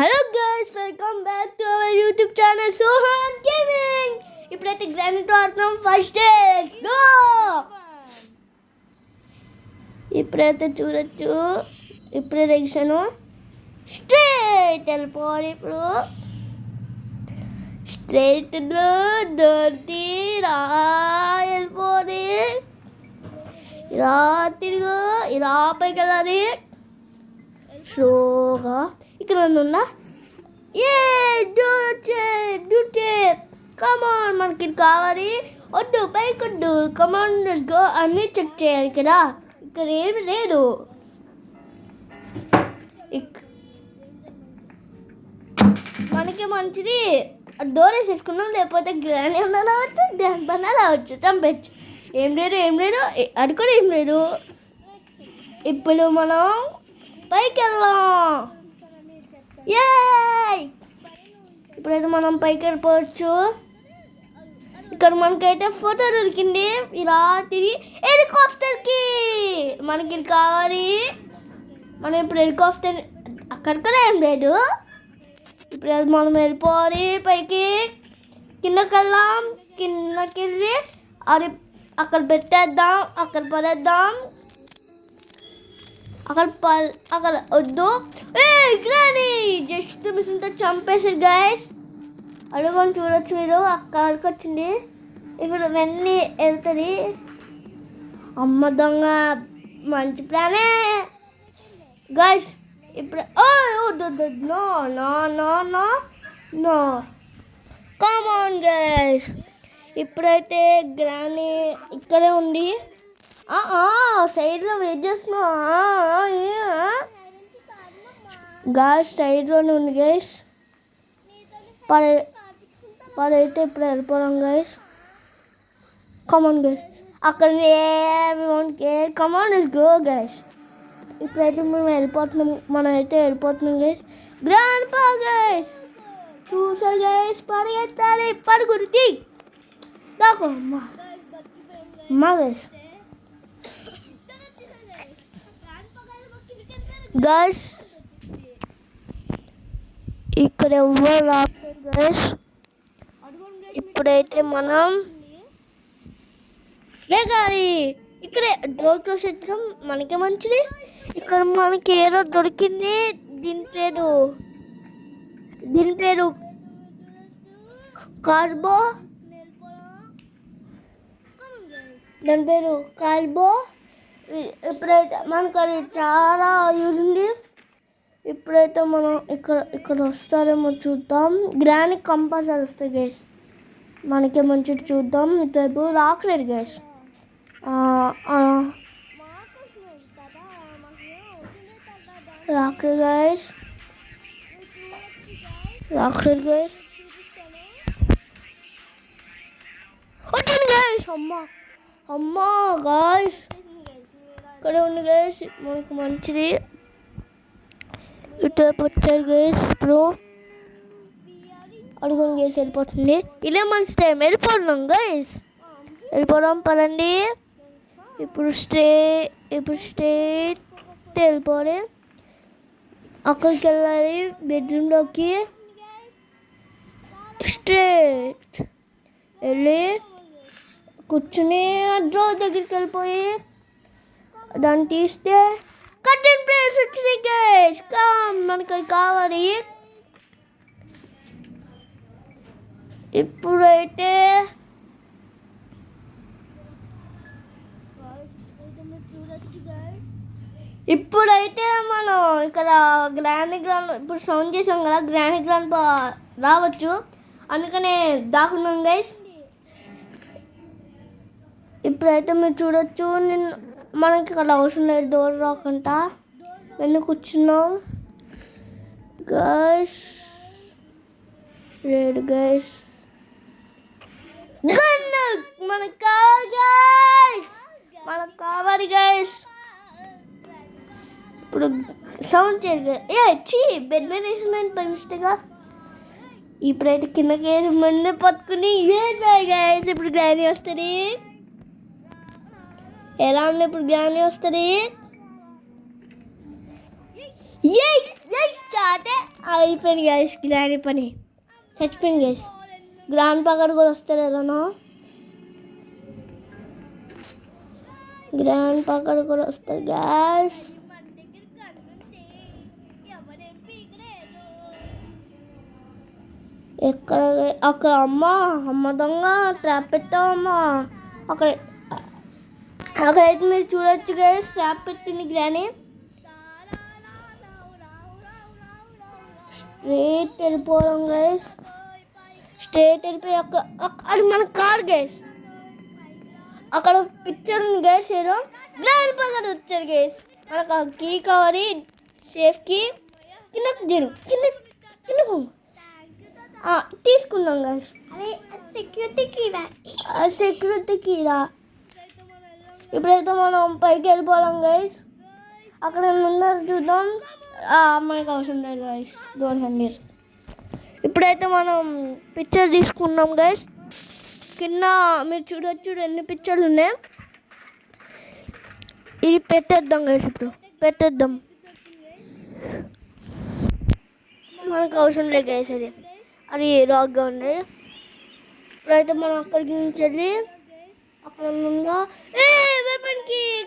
Hello guys, welcome back to our YouTube channel Sohan gaming. ఇప్పుడైతే granite ఆడుతున్నాం. First day go. ఇప్పుడైతే చూడొచ్చు, ఇప్పుడే రెగ్సాను స్ట్రైట్ వెళ్ళిపోవాలి. ఇప్పుడు స్ట్రైట్లో దొరికి వెళ్ళిపోవాలి. ఇలా తిరుగు, ఇలా పైకి వెళ్ళాలి స్లోగా. ఇక్కడ ఉందా కమాన్, మనకి కావాలి. వద్దు పైకి వద్దు, కమాన్ లెట్స్ గో. అన్నీ చెక్ చేయాలి కదా. ఇక్కడ ఏమి లేదు. మనకి మంచిది డోర్ వేసేసుకున్నాం. లేకపోతే గ్రాని రావచ్చు, గ్రాండ్ పన్న రావచ్చు, చంపచ్చు. ఏం లేదు అది కూడా ఏం లేదు. ఇప్పుడు మనం పైకి వెళ్దాం. ఇప్పుడైతే మనం పైకి వెళ్ళిపోవచ్చు. ఇక్కడ మనకైతే ఫోటో దొరికింది. ఇలా తిరిగి హెలికాప్టర్కి మనకి కావాలి. మనం ఇప్పుడు హెలికాప్టర్ అక్కడ కూడా ఏం లేదు. ఇప్పుడు మనం వెళ్ళిపోవాలి పైకి. కిందకి వెళ్దాం. కిందకి వెళ్ళి అది అక్కడ పెట్టేద్దాం, అక్కడ పడేద్దాం. అక్కడ వద్దు. గ్రాని జస్ట్ మిషన్తో చంపేసాడు గైస్. అడుగుని చూడొచ్చు మీరు. అక్కడికి వచ్చింది. ఇప్పుడు వెన్నీ వెళ్తుంది. అమ్మ దొంగ, మంచి ప్లానే గైస్. ఇప్పుడు no no no no no come on guys. ఇప్పుడైతే గ్రాని ఇక్కడే ఉంది. సైడ్లో వెయిట్ చేస్తున్నా గైస్. సైడ్లోనే ఉంది గైస్. పడైతే ఇప్పుడు వెళ్ళిపోదాం గైస్. Come on guys. అక్కడ కమాన్ లెట్స్ గో గైస్. ఇప్పుడైతే మనం అయితే వెళ్ళిపోతున్నాం గైస్. గ్రాండ్ పా గైస్. చూసారు గైస్, పరిగెత్తాలి. పరుగురికి నాకు అమ్మా గైస్. గైస్ ఇక్కడ ఎవ్వరు రాలేదు గైస్. ఇప్పుడైతే మనం లేగాలి. ఇక్కడే డోర్ క్లోజ్ చేద్దాం, మనకే మంచిది. ఇక్కడ మనకి ఏదో దొరికింది. దీని పేరు కార్బో. దాని పేరు కార్బో. ఇప్పుడైతే మనకు అది చాలా యూజ్ ఉంది. ఇప్పుడైతే మనం ఇక్కడ వస్తారేమో చూద్దాం. గ్రాని కంపల్సరీ వస్తాయి గైస్. మనకే మంచిది చూద్దాం. ఇటువైపు రాకలేదు గైస్. రాకలేదు గైస్. వచ్చింది గైస్. అమ్మా గైస్, ఇక్కడే ఉంది గైస్. మనకు మంచిది. ఇటువైపు వచ్చారు గైస్. ఇప్పుడు అడుగుని గైస్ వెళ్ళిపోతుంది. ఇదే మంచి టైం. వెళ్ళిపోతున్నాం గైస్. వెళ్ళిపోవడం పదండి. ఇప్పుడు స్ట్రేట్ వెళ్ళిపోవాలి. అక్కడికి వెళ్ళాలి, బెడ్రూమ్లోకి. స్ట్రేట్ వెళ్ళి కూర్చుని డ్రోర్ దగ్గరికి వెళ్ళిపోయి దాన్ని తీస్తే కర్టెన్ ప్లేస్ వచ్చినాయి గైస్. మనకి అది కావాలి. ఇప్పుడైతే మనం ఇక్కడ గ్రాండ్ ఇప్పుడు సౌండ్ చేసాం కదా. గ్రాండ్ రావచ్చు, అందుకనే దాక్కున్నాం గైస్. ఇప్పుడైతే మీరు చూడొచ్చు. మనకి ఇక్కడ అవసరం లేదు డోర్ రాకుండా. వెళ్ళి కూర్చున్నాం గైస్. Red guys. మనకు కావాలి గైస్. ఇప్పుడు సౌండ్ చేయరు. బెడ్ మీద వేసిందని బై మిస్టేక్గా. ఇప్పుడైతే కిందకి వేసి మొన్న పట్టుకుని వేసాయి గైస్. ఇప్పుడు గ్రాని వస్తుంది. ఎలా ఉంది ఇప్పుడు గ్రాని వస్తుంది. అంటే అయిపోయింది గైస్ గ్రాండ్ పని చచ్చిపోయింది గైస్ గ్రాండ్ పగడు కూడా వస్తారు ఎలానో గ్రాండ్ పగడు కూడా వస్తారు గ్యాస్ ఎక్కడ అక్కడ అమ్మ దొంగ ట్రాప్ పెట్టావమ్మా అక్కడైతే మీరు చూడొచ్చు గైస్ ట్రాప్ పెట్టింది గ్రాని స్ట్రేట్ వెళ్ళిపోవడం గైస్ స్ట్రేట్ వెళ్ళిపోయి అది మన కార్ గైస్ అక్కడ పిక్చర్ ఉంది గైస్ ఏదో గ్రాండ్ పగడు వచ్చారు గైస్ మనకు ఆ కీ కావాలి సేఫ్కి కిందకు జరు కిందకు తీసుకున్నాం గైస్ అదే సెక్యూరిటీ కీరా ఇప్పుడైతే మనం పైకి వెళ్ళిపోదాం గైస్ అక్కడ ముందర చూద్దాం మనకు అవసరం లేదు గైస్ డోంట్ హ్యాండిల్ ఇప్పుడైతే మనం పిక్చర్ తీసుకున్నాం గైస్ కింద మీరు చూడొచ్చు ఎన్ని పిక్చర్లు ఉన్నాయి ఇది పెట్టేద్దాం గైస్ ఇప్పుడు పెట్టేద్దాం మనకు అవసరం లేదు గైస్ అది రాక్గా ఉంది ఇప్పుడైతే మనం అక్కడికి నుంచి వెళ్ళి అక్కడ ఉందా వెపన్కి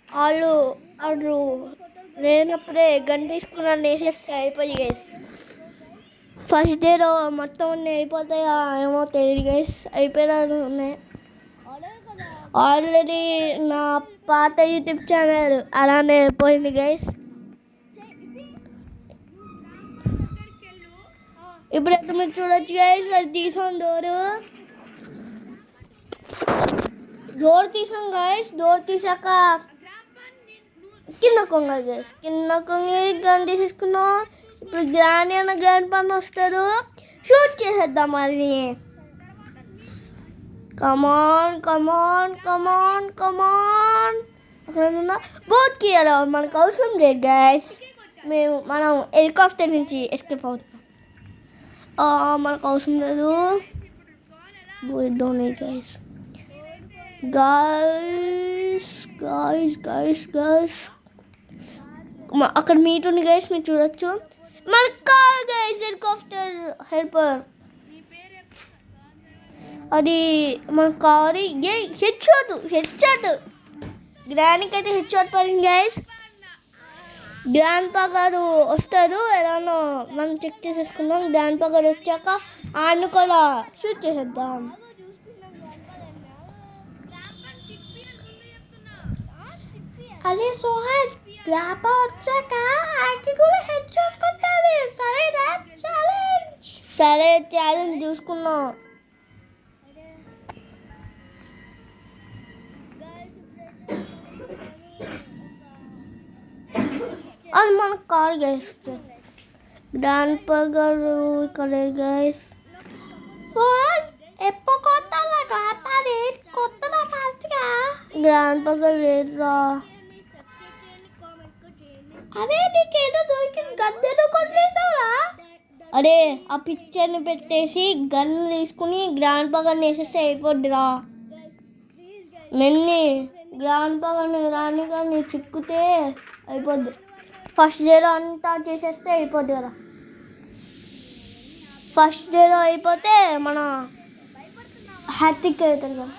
వాళ్ళు లేనప్పుడే గన్ తీసుకున్నాను వేసేస్తే అయిపోయి గైస్ ఫస్ట్ డేలో మొత్తం అన్నీ అయిపోతాయా ఏమో తెలియదు గైస్ అయిపోయినా ఉన్నాయి ఆల్రెడీ నా పాత యూట్యూబ్ ఛానల్ అలానే అయిపోయింది గైస్ ఇప్పుడైతే మీరు చూడొచ్చు గైస్ అది తీసాం డోర్ తీసాం గైస్ డోర్ తీసాక కింద కొంగలు గైస్ కింద కొంగి గన్ తీసేసుకున్నాం ఇప్పుడు గ్రాండ్ అన్న గ్రాండ్ పని వస్తారు షూట్ చేసేద్దాం అది కమాన్ కమాన్ కమాన్ కమాన్ అక్కడ బోట్ కియాలి మనకు అవసరం లేదు గైస్ మనం హెలికాప్టర్ నుంచి ఎస్కేప్ అవుతాం మనకు అవసరం లేదు పోయిద్దాం గైస్ గైస్ అక్కడ మీట్ ఉంది గైస్ మీరు చూడొచ్చు మన కార్ గైస్ హెలికాప్టర్ హెల్పర్ అది మన కారు హెడ్ గ్రాండ్కి అయితే హెడ్ షాట్ పడింది గైస్ గ్రాండ్ పా గారు వస్తారు ఎలానో మనం చెక్ చేసేసుకున్నాం గ్రాండ్ పా గారు వచ్చాక ఆయన కూడా షూట్ చేసేద్దాం అరే సోహన్ గ్రాండ్ పా వచ్చాక ఆయనకి కూడా హెడ్ షాట్ కొట్టాలి సరే ఛాలెంజ్ చూసుకున్నాం అది మన కార్ గైస్ గ్రాండ్ పా గారు ఇక్కడ గైస్ సోహన్ ఎప్పుడు కొట్టాలా కొత్తదా ఫాస్ట్గా గ్రాండ్ పా గారు లేదురా అరే నీకేదో దొరికింది గద్దెలో కొట్టేసావురా అరే ఆ పిక్చర్ని పెట్టేసి గన్ తీసుకుని గ్రాండ్ పా గారిని వేసేస్తే అయిపోద్దిరా మెన్ని గ్రాండ్ పా గారిని రాని కానీ చిక్కుతే అయిపోద్ది ఫస్ట్ డేలో అంతా చేసేస్తే అయిపోద్ది కదా ఫస్ట్ డేలో అయిపోతే మన హ్యాట్రిక్ అవుతుంది కదా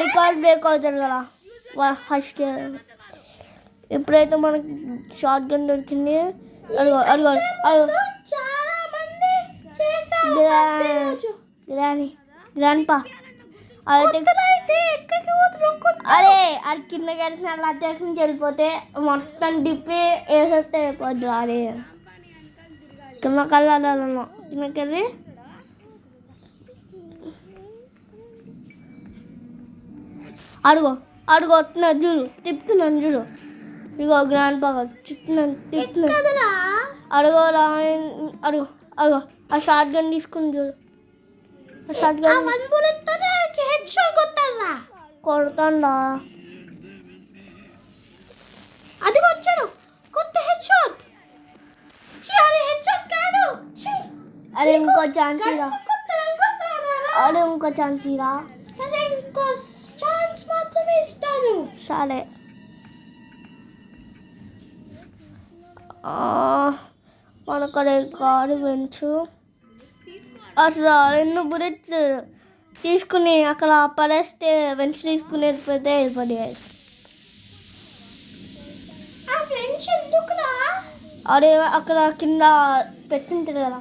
రికార్డ్ బ్రేక్ అవుతుంది కదా ఫస్ట్ డే ఎప్పుడైతే మనకి షార్ట్ గన్ దొరికింది అదిగో అదిగో అదిగో గ్రాండ్ పా అరే అది కింద కలిసి అలా చేసి వెళ్ళిపోతే మొత్తం డిప్పి వేసేస్తే అయిపోద్దు అరే కిందకెళ్ళి అడుగు వస్తున్నాను చూడు తిప్పుతున్నాను చూడు ఇగో గ్రాండ్ పా తిప్పుతున్నాను అడుగు ఆ షార్ట్ గన్ తీసుకుని చూడు ఆ షార్ట్ గన్ కొడతాడా అది వచ్చాడు కొత్త హెడ్ షాట్ అరే ఇంకో ఛాన్స్ ఇరా సరే ఇంకో ఛాన్స్ వన్స్ మాత్రమే ఇస్తాను. సరే. మనకు కారు పెంచు అసలు 2 బుల్లెట్స్ తీసుకుని అక్కడ పడేస్తే వెంచి తీసుకుని వెళ్ళిపోతే ఆ ఫ్రెండ్స్ ఎందుకురా? అదే అక్కడ కింద పెట్టింటుంది కదా,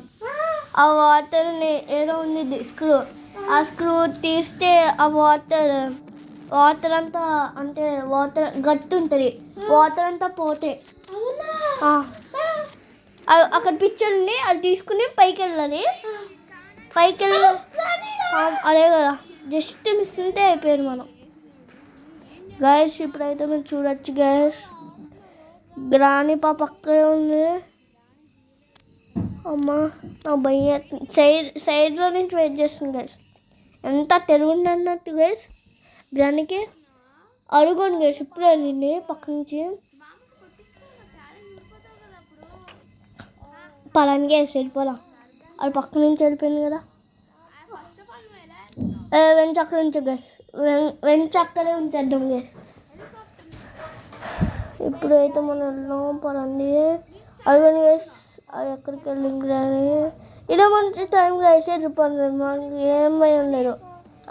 ఆ వాటర్ని ఏదో ఉంది స్క్రూ, ఆ స్క్రూ తీస్తే ఆ వాటర్ అంతా అంటే వాటర్ గట్టి ఉంటుంది, వాటర్ అంతా పోతే అక్కడ పిక్చర్ ఉంది, అది తీసుకుని పైకి వెళ్ళాలి. పైకి అదే కదా, జస్ట్ మిస్ ఉంటే అయిపోయారు మనం. గైస్ ఇప్పుడైతే మీరు చూడొచ్చు గైస్, గ్రాని పాప అక్కడే ఉంది. అమ్మా నా భయ్య సైడ్లో నుంచి వెయిట్ చేస్తుంది గైస్. ఎంత తెలుగు అన్నట్టు గైస్. గ్రానికి అడుగుని గైస్ ఇప్పుడు వెళ్ళింది పక్క నుంచి. పలాని గైస్ వెళ్ళిపోలా, అది పక్క నుంచి వెళ్ళిపోయింది కదా. వెంచి అక్కడ నుంచి గైస్, వెంచి అక్కడే ఉంచేద్దాం గైస్. ఇప్పుడైతే మనం వెళ్ళాం పలాంది అడుగుని గైస్. అది ఎక్కడికి వెళ్ళింది కానీ ఇదో మంచి టైం గైస్. చెప్పండి మనకి ఏమైనా లేదు,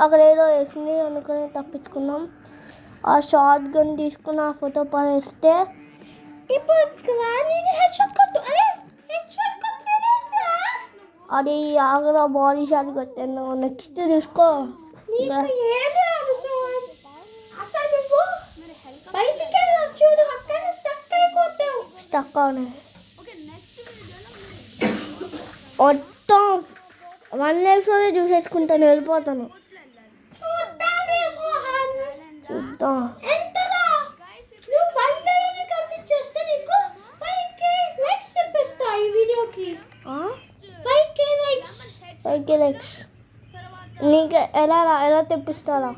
అక్కడ ఏదో వేసింది అనుకుని తప్పించుకున్నాం. ఆ షార్ట్ గన్ తీసుకుని ఆ ఫోటో పడేస్తే ఇప్పుడు గ్రానీని హెడ్ షాట్ కొట్టు. అరే హెడ్ షాట్ కొట్టలేదురా. అది ఆగరా బాడీ షాట్ కొట్టాను. నెక్స్ట్ చూసుకో. నీకు ఏది రాదు సోహన్. అసలు నువ్వు బయటికి వెళ్ళొచ్చు, చూడు అక్కడ స్టక్ అయిపోతావు. స్టక్ అవునే మొత్తం 1 లైఫ్లోనే చూసేసుకుంటాను, వెళ్ళిపోతాను. చూద్దాంలే సోహన్. చూద్దాం. ఎంతరా? నువ్వు 1 లెవెల్ని కంప్లీట్ చేస్తే నీకు 5k లైక్స్ తెప్పిస్తా ఈ వీడియోకి. 5k likes. 5k లైక్స్ నీకు ఎలా తెప్పిస్తారా?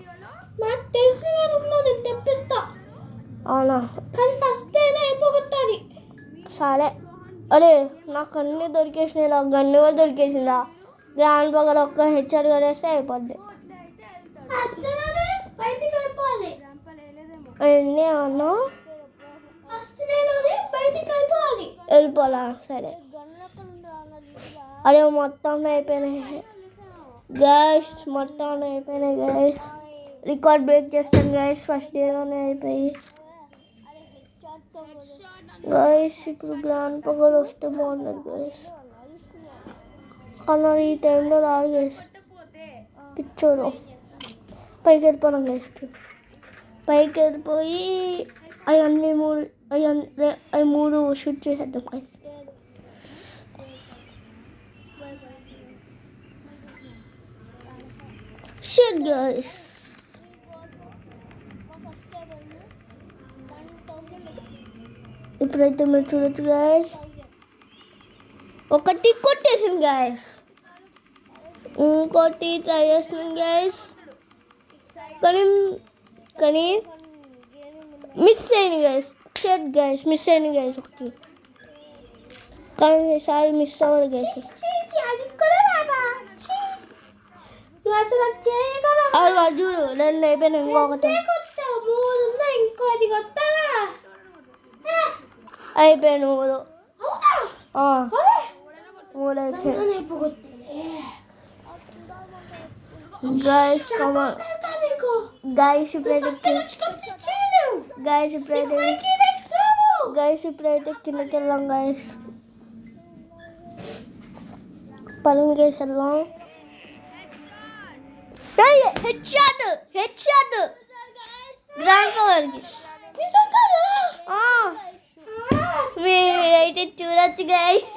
నాకు తెలిసిన వారు ఉన్నారు, నేను తెప్పిస్తా. అవునా? కానీ ఫస్ట్ అయినా అయిపోగొట్టాలి. సరే. అరే నాకు అన్నీ దొరికేసినాయి, నాకు గన్ను కూడా దొరికేసిందా. గ్రాండ్ పగల ఒక్క హెచ్ఆర్ కడేస్తే అయిపోద్ది. బయటికి అయిపోవాలి. అన్నీ అన్నా వెళ్ళిపోవాలా? సరే. అదే మొత్తం అయిపోయినాయి గైస్, మొత్తం అయిపోయినాయి గైస్. రికార్డ్ బ్రేక్ చేస్తాను గైస్, ఫస్ట్ డేలోనే అయిపోయి గైస్. ఇప్పుడు గ్రాండ్ పగలు వస్తే బాగుండదు గైస్, కానీ ఈ టైంలో రాదు గైస్. పిచ్చోడు పైకి వెళ్ళిపోవడం గైస్. పైకి వెళ్ళిపోయి అవి మూడు షూట్ చేసేద్దాం గైస్. Shoot guys. ఇప్పుడైతే మీరు చూడొచ్చు గైస్, ఒకటి కొట్టేసాను గైస్, ఇంకోటి ట్రై చేస్తున్నాను గైస్. కానీ మిస్ అయింది గైస్. షట్ గైస్, మిస్ అయింది గైస్ ఒకటి. కానీ ఈసారి మిస్ అవ్వదు గైస్. అది చూడు 2 అయిపోయినాయి, ఇంకొకటి అయిపోయాను. 3 అయిపోయాయి గైస్. కమాన్ గైస్, ఇప్పుడైతే కిందకి వెళ్ళాం గైస్. పనులు గైస్ వెళ్ళాం. హెడ్ షాట్ గ్రాండ్ పవర్కి. మీరైతే చూడొచ్చు గైస్,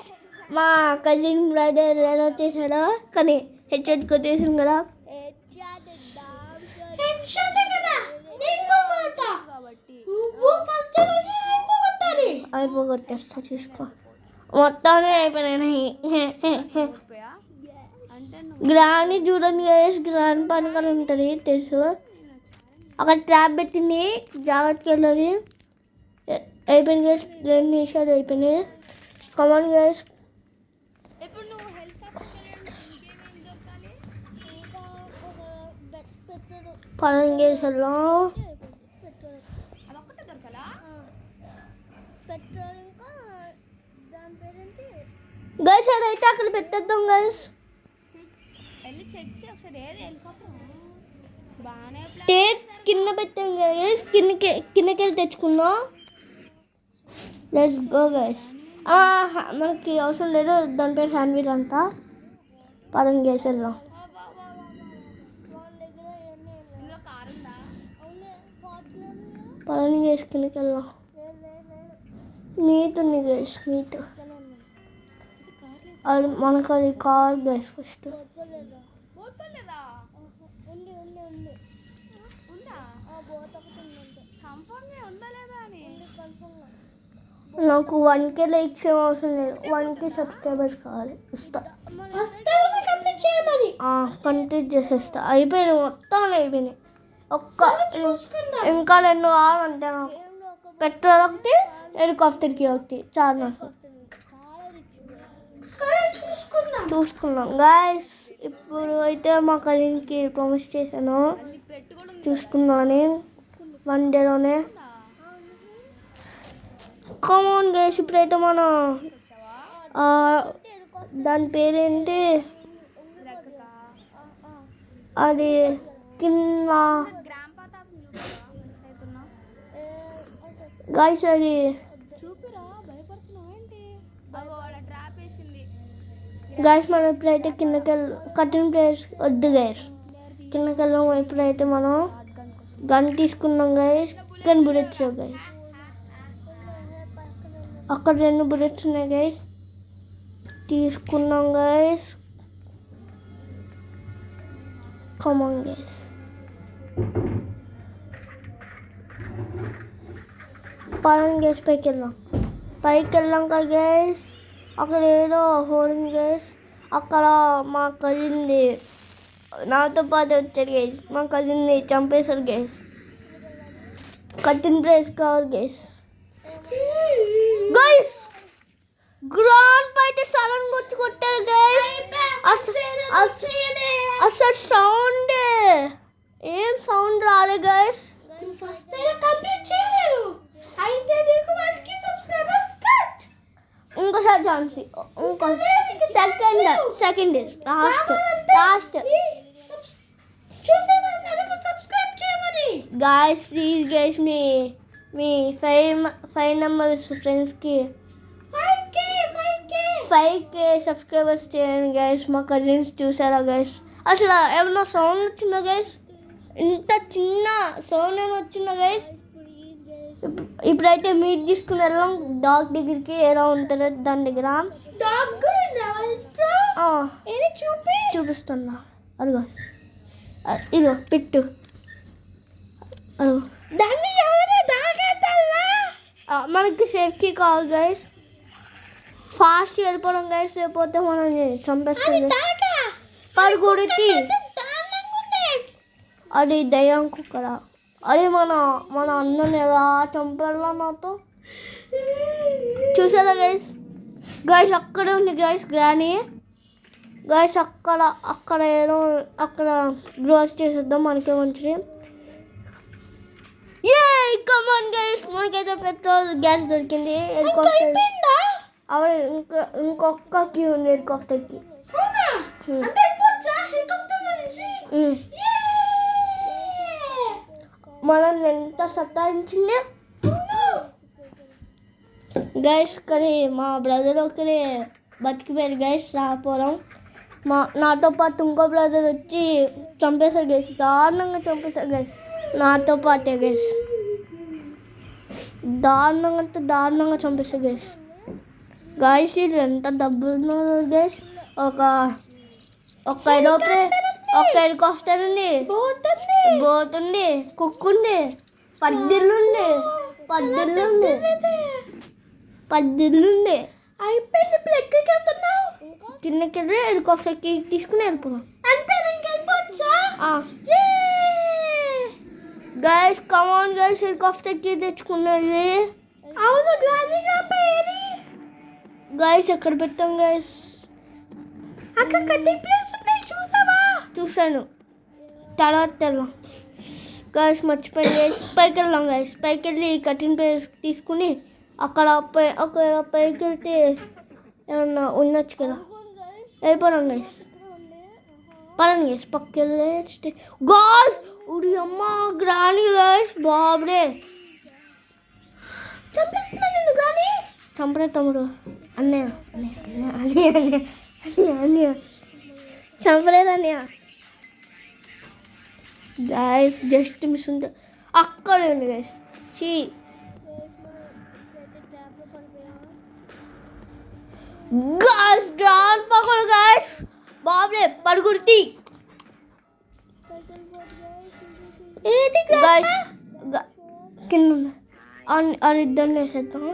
మా కజిన్ బ్రదర్ ఎలా వచ్చేసాడో. కానీ హెడ్ షాట్ కొట్టేసాం కదా. అయిపోగొట్టేస్తా చూసుకో. మొత్తాన్ని అయిపోయినాయి. గ్రాని చూడండి గైస్, గ్రాండ్ పనుకొని ఉంటుంది తెలుసు. అక్కడ ట్రాప్ పెట్టింది, జాగ్రత్తగా వెళ్ళాలి. అయిపోయింది గైస్, 2 నిమిషాలు అయిపోయినాయి. Come on guys. పరంగేసి వెళ్ళాం. అదొక్కటే దొరకలా పెట్రోల్ ఇంకా దాని పేరేంటి గైస్ అదైతే అక్కడ పెట్టేద్దాం గైస్. వెళ్ళి చెక్ చేయి ఒకసారి. ఏది హెలికాప్టర్ బాగానే టేక్ కింద పెట్టాం గైస్. కిందకి తెచ్చుకుందాం. Let's go guys. మనకి అవసరం లేదు దాని పేరు హ్యాండ్ వీల్ అంతా. పరంగేసి వెళ్దాం. ఇందులో కారు ఉందా? పరంగేసి కిందకి వెళ్దాం. మీట్ ఉంది గైస్. మీట్ అది మనకు అది కార్ గైస్. ఫస్ట్ బోట్ లేదా? ఉందా? కంఫర్మ్ ఉందా లేదా అని నాకు 1K లైక్స్ ఏం అవసరం లేదు. 1K సబ్స్క్రైబర్స్ కావాలి. ఇస్తా కంప్లీట్ చేసేస్తా. అయిపోయినాయి మొత్తం అయిపోయినాయి. ఇంకా 2 కావాలంటే నాకు. పెట్రోల్ ఒకటి, హెలికాప్టర్కి ఒకటి చాలు నాకు. చూసుకున్నాం గాయస్. ఇప్పుడు అయితే మా కజిన్కి ప్రామిస్ చేశాను చూసుకున్నాను 1 డేలోనే. కమాన్ గైస్. ఇప్పుడైతే మనం దాని పేరేంటి అది కింద గైస్ అది చూపిరా. భయపడుతున్నావు ఏంటి? ట్రాప్ వేసింది గైస్. మనం ఇప్పుడైతే కిందకి కట్టిన ప్లేస్ వద్దు గైస్. కిందకి వెళ్ళాం. ఇప్పుడైతే మనం గన్ తీసుకున్నాం గైస్. కానీ బుల్లెట్స్ గైస్. అక్కడ 2 బుల్లెట్స్ ఉన్నాయి గైస్. తీసుకున్నాం గైస్. Come on guys. పైకి వెళ్దాం. పైకి వెళ్ళాం కదా గైస్. అక్కడ ఏదో హోర్డింగ్ గైస్. అక్కడ మా కజిన్ది నాతో పాటు వచ్చాడు గైస్. మా కజిన్ని చంపేశారు గైస్. కట్టిన ప్లేస్ కావాలి గైస్. గైస్ గ్రౌండ్ పైతే సడన్ వచ్చి కొట్టారు గైస్. అసలు సౌండ్ ఏం సౌండ్ రాలే గైస్. ఫస్ట్ కంప్లీట్ చేయలేదు అయితే నీకు 1K సబ్స్క్రైబర్స్ కట్. ఇంకోసారి ఛాన్స్. ఇంకో సెకండ్ లాస్ట్ చూసే వాళ్ళందరూ సబ్స్క్రైబ్ చేయమని. Guys please guys me 5 numbers ఫ్రెండ్స్కి 5K సబ్స్క్రైబర్స్ చేయండి గైస్. మా కజిన్స్ చూసారా గైస్? అసలు ఏమన్నా సౌండ్ వచ్చిందా గైస్? ఇంత చిన్న సౌండ్ ఏమైనా వచ్చిందా గైస్? ఇప్పుడైతే మీట్ తీసుకుని వెళ్ళాం డాగ్ దగ్గరికి. ఎలా ఉంటారో దాని దగ్గర చూపిస్తున్నా. అడుగు ఇదిగో పెట్టు. అడుగు మనకి సేఫ్టీ కావాలి గైస్. ఫాస్ట్ వెళ్ళిపోవడం గైస్. లేకపోతే మనం చంపేస్తాం. పరుగుడికి అది దయ్యం కుక్కరా. అది మన అన్నని ఎలా చంపాలా నాతో. చూసారా గైస్? గైస్ అక్కడే ఉంది గైస్ గ్రానీ. గైస్ అక్కడ ఏదో అక్కడ గ్రోస్ చేసేద్దాం. మనకే మంచిది. Come on guys. మనకైతే పెట్రోల్ గ్యాస్ దొరికింది. హెలికాప్టర్ ఇంకొక క్యూ ఉంది హెలికాప్టర్కి. మనల్ని ఎంత సతాయించింది గైస్. కానీ మా బ్రదర్ ఒకరే బతికిపోయారు గైస్. రాపోవడం నాతో పాటు ఇంకో బ్రదర్ వచ్చి చంపేశారు గైస్. దారుణంగా చంపేశారు గైస్. నాతో పాటే గైస్. దారుణంగా చంపేశారు గైస్. గైస్ ఇది ఎంత డబ్బులు ఉన్నారు గైస్. ఒక ఏరోప్లేన్, ఒక హెలికాప్టర్ ఉంది, బోట్ ఉంది, కుక్ ఉంది, 10 ఇల్లు ఉంది. అయిపోయింది. ఇప్పుడు ఎక్కడికి వెళ్తున్నావు? కిందకి వెళ్ళి హెలికాప్టర్కి తీసుకుని వెళ్ళిపోయాం. అంతే నేను వెళ్ళిపోవచ్చా? Guys come on guys. హెలికాప్టర్కి తెచ్చుకున్నది. అవును గ్రానీ చంపేది గైస్. ఎక్కడ పెట్టాం గైస్? అక్కడ కట్టి ప్లేస్ ఉన్నాయి చూసావా? చూసాను. తర్వాత వెళ్దాం గైస్. మర్చిపోయి గైస్ పైకి వెళ్దాం గైస్. పైకి వెళ్ళి కఠిన ప్లేస్ తీసుకుని అక్కడ పైకి వెళ్తే ఏమన్నా ఉండొచ్చు కదా. వెళ్ళిపోదాం గైస్. పడండి గైస్ పక్కకి వెళ్ళి గాస్. ఉడి అమ్మ గ్రాని గైస్. బాబ్రే చంపేస్తున్నా నిన్ను గ్రాని. చంపరే తమ్ముడు. అన్నయ్య అన్నయ్య అన్నయ్య అన్నయ్య అన్నయ్య అన్నయ్య చంపలేదు అన్నయ్య. గైస్ జస్ట్ మిస్ ఉంది. అక్కడే ఉంది గైస్. చీ గైస్ గ్రాండ్ పకోడ గైస్. బాబ్రే పడుకుర్తి ఏది గైస్. కింద అది ఇద్దరిని వేసేద్దాం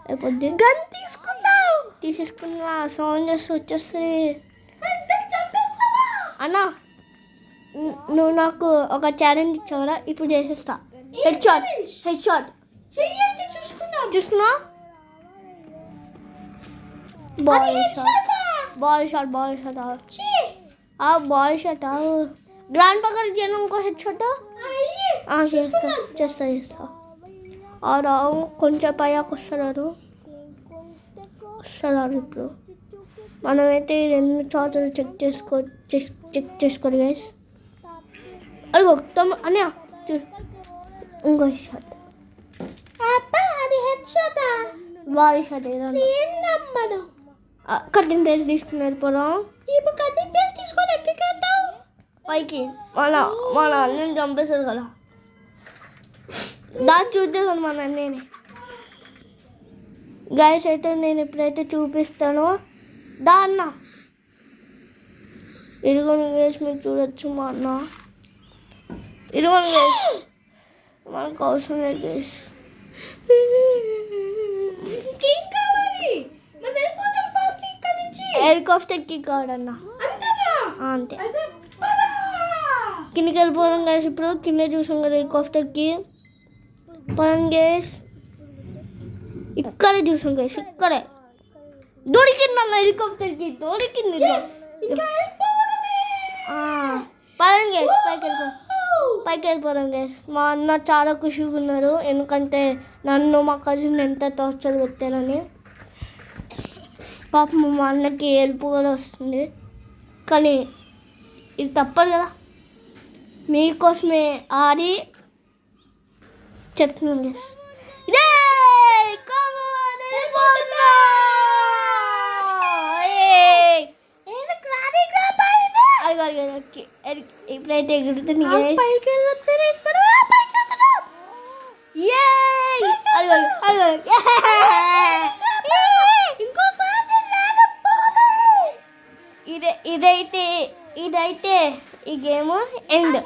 అయిపోద్ది. గన్ తీసుకుందాం. తీసేసుకున్నా సౌండ్ చేసి వచ్చేస్తుంది. చంపేస్తావా అన్నా నువ్వు నాకు ఒక ఛాలెంజ్ ఇచ్చావు కదా, ఇప్పుడు చేసేస్తా. హెడ్ షాట్ హెడ్ షాట్ చెయ్యండి చూసుకుందాం. చూసుకున్నా. Ball shot ball shot ball shot ball shot grand పకడ్ చేయను ఇంకో హెడ్ షాట్ చేస్తా. రావు కొంచెం పైకి వస్తారు. ఇప్పుడు మనమైతే ఈ 2 షాట్లు చెక్ చేసుకోండి గైస్. అడుగు అన్నయ్య ఇంకో షాట్. అది హెడ్ షాట్. బాల్ షాట్ నమ్మను. కటింగ్ ప్లేస్ తీసుకుని వెళ్ళిపోదాం. ఇప్పుడు కటింగ్ ప్లేస్ తీసుకొని ఎక్కడికి వెళ్తావు? పైకి మన అన్నని చంపేశారు కదా. చూద్దాం కదా మన అన్నయ్యని. గైస్ అయితే నేను ఎప్పుడైతే చూపిస్తానో అన్న ఇరుగుని గేస్ మీరు చూడొచ్చు. మా అన్న ఇరుగుని గేస్ మనకు అవసరం లేదు గేస్. ఇంకేం కావాలి? మనం వెళ్ళిపోదాం ఫాస్ట్ ఇక్కడి నుంచి. హెలికాప్టర్కి కాడన్న అంతే. కిందకి వెళ్ళిపోవడం గైస్. ఇప్పుడు కింద చూసాం కదా హెలికాప్టర్కి. పడం గైస్. ఇక్కడే చూసాం గైస్. ఇక్కడే దొరికింది అన్న హెలికాప్టర్కి. దొరికింది. పడం గైస్ పైకి వెళ్ళిపోదాం గైస్. మా అన్న చాలా ఖుషిగా ఉన్నారు ఎందుకంటే నన్ను మా కజిన్ ఎంత టార్చర్ పెట్టానని. పాపం మా అన్నకి ఏడుపు కూడా వస్తుంది కానీ ఇది తప్పదు కదా. మీకోసమే ఆడి చెప్తున్నాను గైస్. ఇప్పుడైతే ఎగురుతుంది ఇదైతే ఈ గేమ్ ఎండ్.